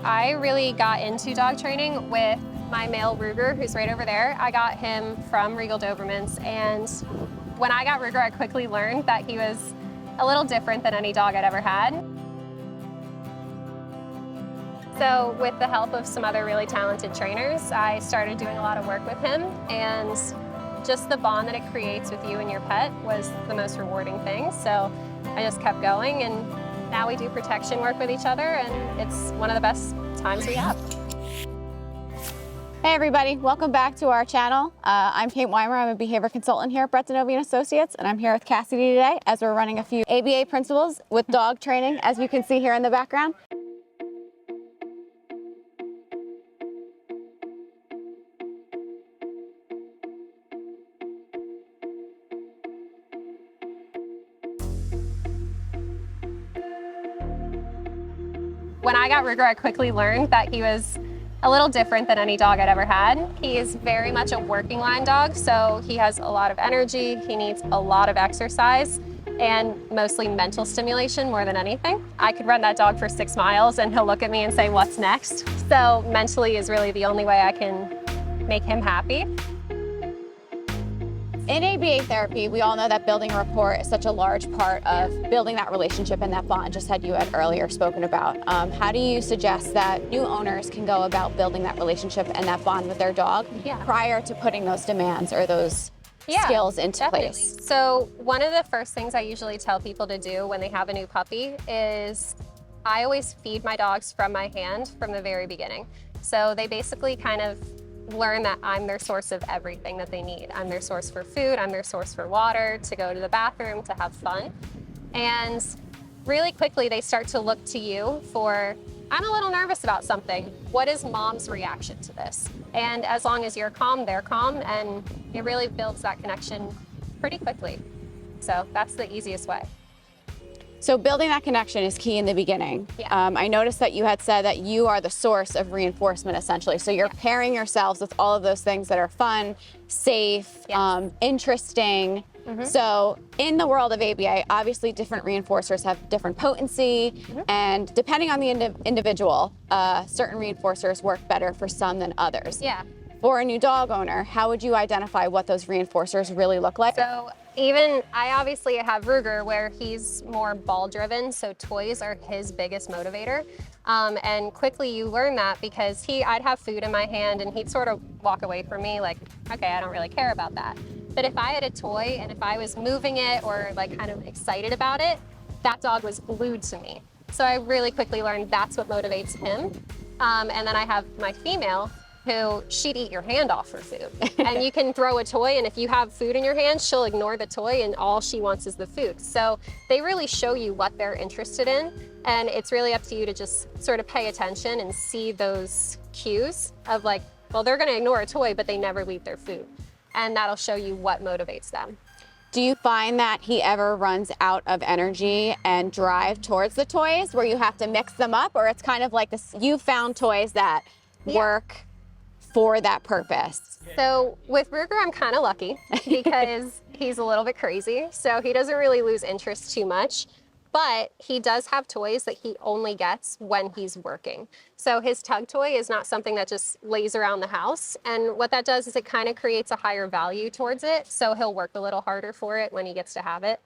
I really got into dog training with my male Ruger, who's right over there. I got him from Regal Dobermans, and when I got Ruger, I quickly learned that he was a little different than any dog I'd ever had. So with the help of some other really talented trainers, I started doing a lot of work with him, and just the bond that it creates with you and your pet was the most rewarding thing. So I just kept going, and now we do protection work with each other, and it's one of the best times we have. Hey everybody, welcome back to our channel. I'm Kate Wiamer. I'm a behavior consultant here at DiNovi Associates, and I'm here with Cassidy today as we're running a few ABA principles with dog training, as you can see here in the background. When I got Ruger, I quickly learned that he was a little different than any dog I'd ever had. He is very much a working line dog, so he has a lot of energy, he needs a lot of exercise, and mostly mental stimulation more than anything. I could run that dog for 6 miles and he'll look at me and say, "What's next?" So mentally is really the only way I can make him happy. In ABA therapy, we all know that building a rapport is such a large part of building that relationship and that bond, just had you had earlier spoken about. How do you suggest that new owners can go about building that relationship and that bond with their dog prior to putting those demands or those skills into place? So one of the first things I usually tell people to do when they have a new puppy is I always feed my dogs from my hand from the very beginning. So they basically kind of learn that I'm their source of everything that they need. I'm their source for food, I'm their source for water, to go to the bathroom, to have fun. And really quickly they start to look to you for, I'm a little nervous about something. What is mom's reaction to this? And as long as you're calm, they're calm, and it really builds that connection pretty quickly. So that's the easiest way. So building that connection is key in the beginning. I noticed that you had said that you are the source of reinforcement, essentially. So you're pairing yourselves with all of those things that are fun, safe, interesting. So in the world of ABA, obviously different reinforcers have different potency, and depending on the individual, certain reinforcers work better for some than others. For a new dog owner, how would you identify what those reinforcers really look like? So I obviously have Ruger, where he's more ball driven, so toys are his biggest motivator. And quickly you learn that because I'd have food in my hand and he'd sort of walk away from me like, okay, I don't really care about that. But if I had a toy and if I was moving it or like kind of excited about it, that dog was glued to me. So I really quickly learned that's what motivates him. And then I have my female, who she'd eat your hand off for food. And you can throw a toy, and if you have food in your hand, she'll ignore the toy and all she wants is the food. So they really show you what they're interested in, and it's really up to you to just sort of pay attention and see those cues of like, well, they're gonna ignore a toy, but they never leave their food. And that'll show you what motivates them. Do you find that he ever runs out of energy and drive towards the toys where you have to mix them up, or it's kind of like this, you found toys that work for that purpose? So with Ruger, I'm kind of lucky because he's a little bit crazy. So he doesn't really lose interest too much, but he does have toys that he only gets when he's working. So his tug toy is not something that just lays around the house. And what that does is it kind of creates a higher value towards it. So he'll work a little harder for it when he gets to have it.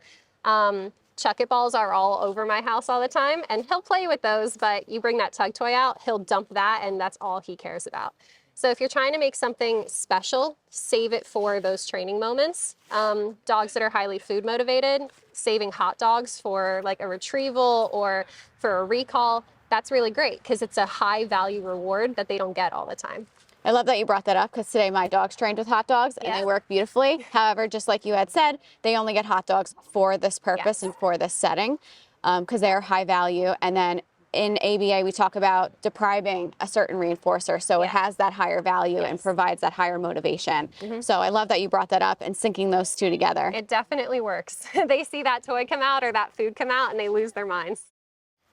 Chuck-it balls are all over my house all the time, and he'll play with those, but you bring that tug toy out, he'll dump that, and that's all he cares about. So if you're trying to make something special, save it for those training moments. Dogs that are highly food motivated, saving hot dogs for like a retrieval or for a recall, that's really great because it's a high value reward that they don't get all the time. I love that you brought that up because today my dog's trained with hot dogs and they work beautifully. However, just like you had said, they only get hot dogs for this purpose and for this setting because they are high value. And then in ABA, we talk about depriving a certain reinforcer, so it has that higher value and provides that higher motivation. So I love that you brought that up and syncing those two together. It definitely works. They see that toy come out or that food come out and they lose their minds.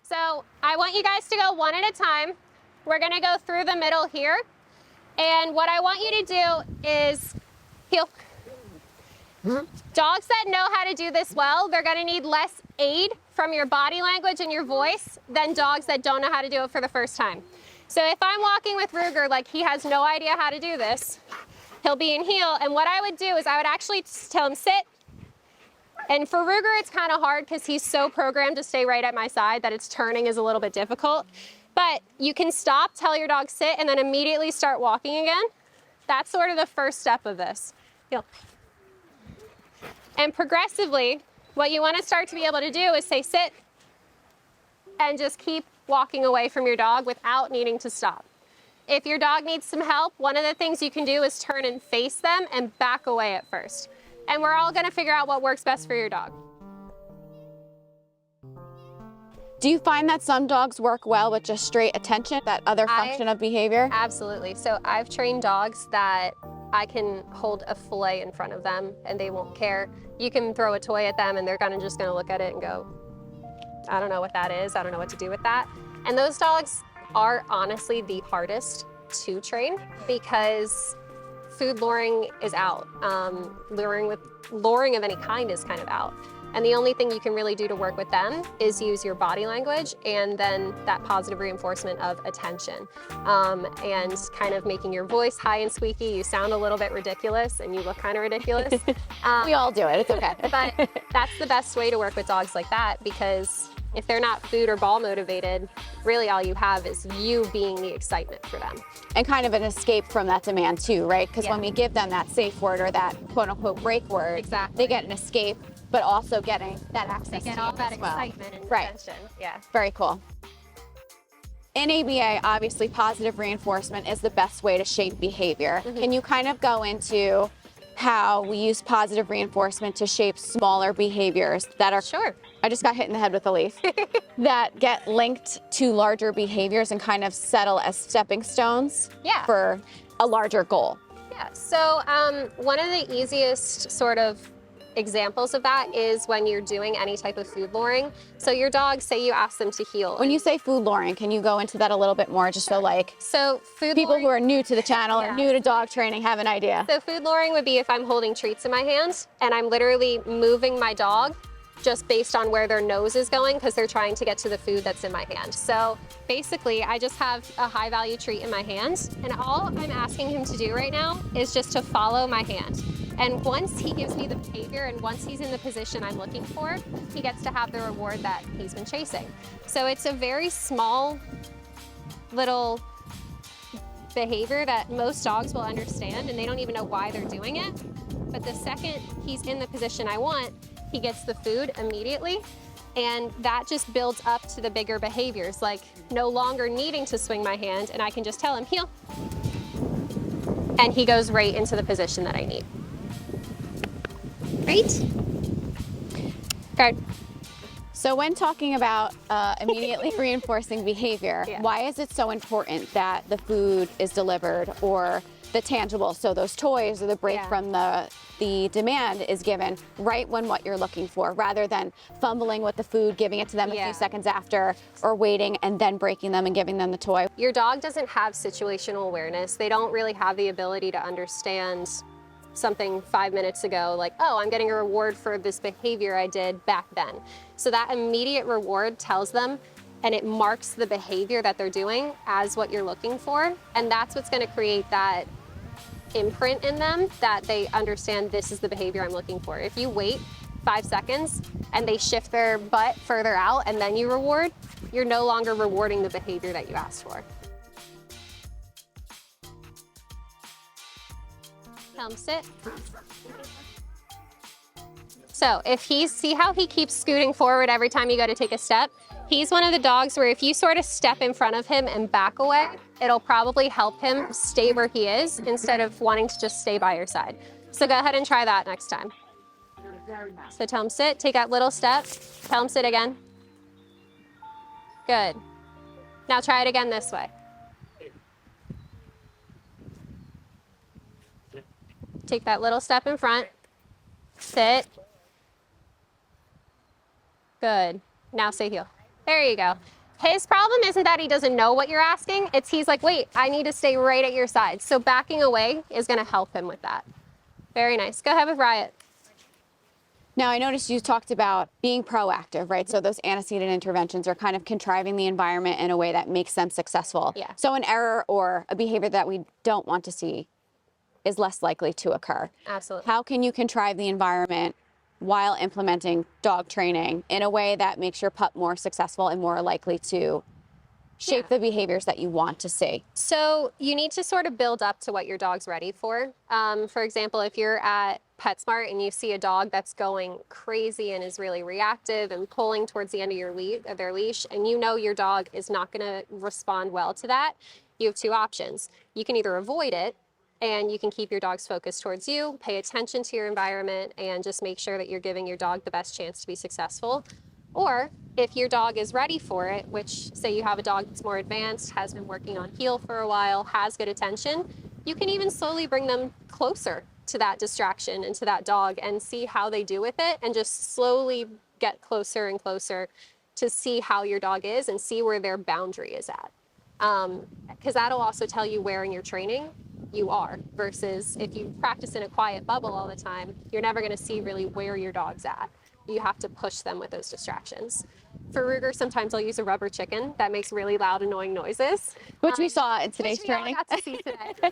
So I want you guys to go one at a time. We're gonna go through the middle here. And what I want you to do is heel. Dogs that know how to do this well, they're gonna need less aid from your body language and your voice than dogs that don't know how to do it for the first time. So if I'm walking with Ruger, like he has no idea how to do this, he'll be in heel. And what I would do is I would actually tell him sit. And for Ruger, it's kind of hard because he's so programmed to stay right at my side that its turning is a little bit difficult. But you can stop, tell your dog sit, and then immediately start walking again. That's sort of the first step of this. Heel. And progressively, what you want to start to be able to do is say sit and just keep walking away from your dog without needing to stop. If your dog needs some help, one of the things you can do is turn and face them and back away at first. And we're all going to figure out what works best for your dog. Do you find that some dogs work well with just straight attention, that other function of behavior? Absolutely. So I've trained dogs that I can hold a fillet in front of them and they won't care. You can throw a toy at them and they're just going to look at it and go, I don't know what that is. I don't know what to do with that. And those dogs are honestly the hardest to train because food luring is out. Luring of any kind is kind of out. And the only thing you can really do to work with them is use your body language and then that positive reinforcement of attention. And kind of making your voice high and squeaky. You sound a little bit ridiculous and you look kind of ridiculous. We all do it, it's okay. But that's the best way to work with dogs like that because if they're not food or ball motivated, really all you have is you being the excitement for them. And kind of an escape from that demand too, right? Because Yeah. when we give them that safe word or that quote unquote break word, Exactly. they get an escape, but also getting that access They to get you all that as well. excitement and Right. attention. Yeah. Very cool. In ABA, obviously positive reinforcement is the best way to shape behavior. Can you kind of go into how we use positive reinforcement to shape smaller behaviors that are, Sure. I just got hit in the head with a leaf, that get linked to larger behaviors and kind of settle as stepping stones Yeah. for a larger goal? Yeah, so one of the easiest sort of examples of that is when you're doing any type of food luring. So your dog, say you ask them to heel. When you say food luring, can you go into that a little bit more just so like So food people luring, who are new to the channel or Yeah. new to dog training have an idea? So food luring would be if I'm holding treats in my hand and I'm literally moving my dog just based on where their nose is going because they're trying to get to the food that's in my hand. So basically, I just have a high value treat in my hand and all I'm asking him to do right now is just to follow my hand. And once he gives me the behavior and once he's in the position I'm looking for, he gets to have the reward that he's been chasing. So it's a very small little behavior that most dogs will understand and they don't even know why they're doing it. But the second he's in the position I want, he gets the food immediately. And that just builds up to the bigger behaviors, like no longer needing to swing my hand and I can just tell him, heel. And he goes right into the position that I need. Right? Good. So when talking about immediately reinforcing behavior, Yeah. why is it so important that the food is delivered or the tangible, so those toys or the break Yeah. from the demand is given right when what you're looking for, rather than fumbling with the food, giving it to them a Yeah. few seconds after, or waiting and then breaking them and giving them the toy? Your dog doesn't have situational awareness. They don't really have the ability to understand something 5 minutes ago, like, oh, I'm getting a reward for this behavior I did back then. So that immediate reward tells them, and it marks the behavior that they're doing as what you're looking for. And that's what's going to create that imprint in them that they understand this is the behavior I'm looking for. If you wait 5 seconds and they shift their butt further out and then you reward, you're no longer rewarding the behavior that you asked for. Tell him sit. So if see how he keeps scooting forward every time you go to take a step? He's one of the dogs where if you sort of step in front of him and back away, it'll probably help him stay where he is instead of wanting to just stay by your side. So go ahead and try that next time. So tell him sit, take that little step, tell him sit again. Good. Now try it again this way. Take that little step in front, sit. Good. Now say heel. There you go. His problem isn't that he doesn't know what you're asking, it's he's like, wait, I need to stay right at your side. So backing away is gonna help him with that. Very nice. Go ahead with Riot. Now, I noticed you talked about being proactive, right? So those antecedent interventions are kind of contriving the environment in a way that makes them successful. Yeah. So an error or a behavior that we don't want to see is less likely to occur. Absolutely. How can you contrive the environment while implementing dog training in a way that makes your pup more successful and more likely to shape the behaviors that you want to see? So you need to sort of build up to what your dog's ready for. For example, if you're at PetSmart and you see a dog that's going crazy and is really reactive and pulling towards the end of their leash, and you know your dog is not going to respond well to that, you have two options. You can either avoid it and you can keep your dog's focus towards you, pay attention to your environment, and just make sure that you're giving your dog the best chance to be successful. Or if your dog is ready for it, which say you have a dog that's more advanced, has been working on heel for a while, has good attention, you can even slowly bring them closer to that distraction and to that dog and see how they do with it, and just slowly get closer and closer to see how your dog is and see where their boundary is at. Because that'll also tell you where in your training you are, versus if you practice in a quiet bubble all the time, you're never going to see really where your dog's at. You have to push them with those distractions. For Ruger, sometimes I'll use a rubber chicken that makes really loud, annoying noises. Which we saw in today's training. Which we all got to see today.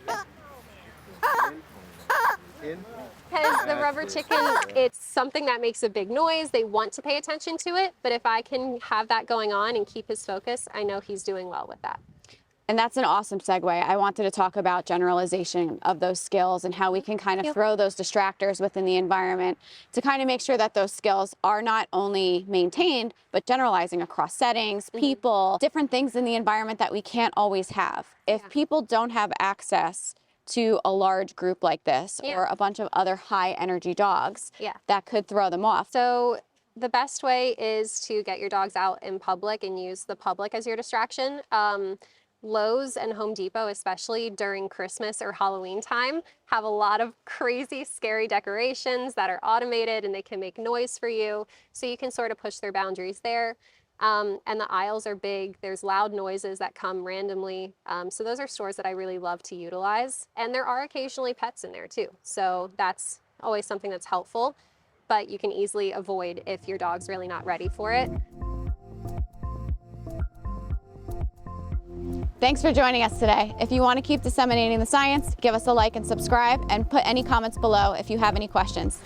Because the rubber chicken, it's something that makes a big noise. They want to pay attention to it, but if I can have that going on and keep his focus, I know he's doing well with that. And that's an awesome segue. I wanted to talk about generalization of those skills and how we can kind of throw those distractors within the environment to kind of make sure that those skills are not only maintained, but generalizing across settings, people, different things in the environment that we can't always have. If people don't have access to a large group like this or a bunch of other high energy dogs, that could throw them off. So the best way is to get your dogs out in public and use the public as your distraction. Lowe's and Home Depot, especially during Christmas or Halloween time, have a lot of crazy, scary decorations that are automated and they can make noise for you. So you can sort of push their boundaries there. And the aisles are big. There's loud noises that come randomly. So those are stores that I really love to utilize. And there are occasionally pets in there too. So that's always something that's helpful, but you can easily avoid if your dog's really not ready for it. Thanks for joining us today. If you want to keep disseminating the science, give us a like and subscribe, and put any comments below if you have any questions.